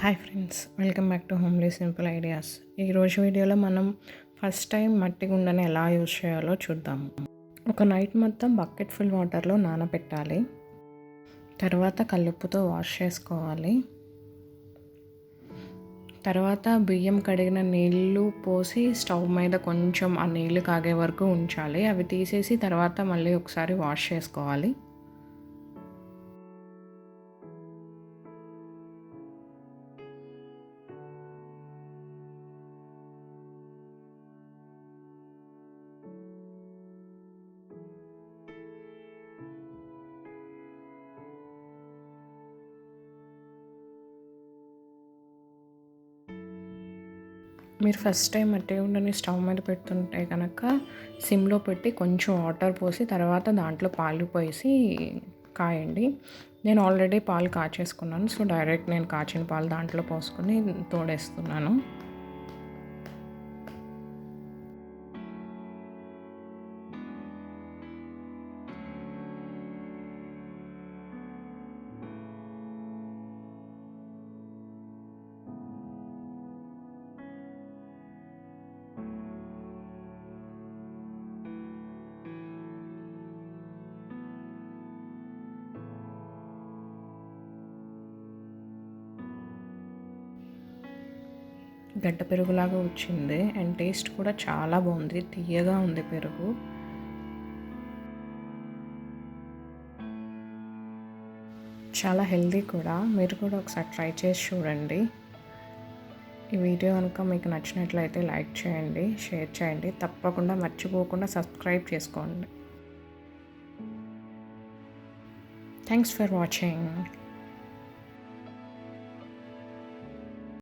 Hi friends, welcome back to homely simple ideas. ఈరోజు వీడియోలో మనం ఫస్ట్ టైం మట్టి గుండని ఎలా యూజ్ చేయాలో చూద్దాం. ఒక నైట్ మొత్తం బకెట్ ఫుల్ వాటర్లో నానబెట్టాలి. తర్వాత కల్లుప్పుతో వాష్ చేసుకోవాలి. తర్వాత బియ్యం కడిగిన నీళ్ళు పోసి స్టవ్ మీద కొంచెం ఆ నీళ్ళు కాగే వరకు ఉంచాలి. అవి తీసేసి తర్వాత మళ్ళీ ఒకసారి వాష్ చేసుకోవాలి. మీరు ఫస్ట్ టైం మట్టి కుండని స్టవ్ మీద పెడుతుంటే కనుక సిమ్లో పెట్టి కొంచెం వాటర్ పోసి తర్వాత దాంట్లో పాలు పోసి కాయండి. నేను ఆల్రెడీ పాలు కాచేసుకున్నాను, సో డైరెక్ట్ నేను కాచిన పాలు దాంట్లో పోసుకొని తోడేస్తున్నాను. గడ్డ పెరుగులాగా వచ్చింది అండ్ టేస్ట్ కూడా చాలా బాగుంది, తియ్యగా ఉంది పెరుగు. చాలా హెల్దీ కూడా. మీరు కూడా ఒకసారి ట్రై చేసి చూడండి. ఈ వీడియో కనుక మీకు నచ్చినట్లయితే లైక్ చేయండి, షేర్ చేయండి, తప్పకుండా మర్చిపోకుండా సబ్స్క్రైబ్ చేసుకోండి. Thanks for watching.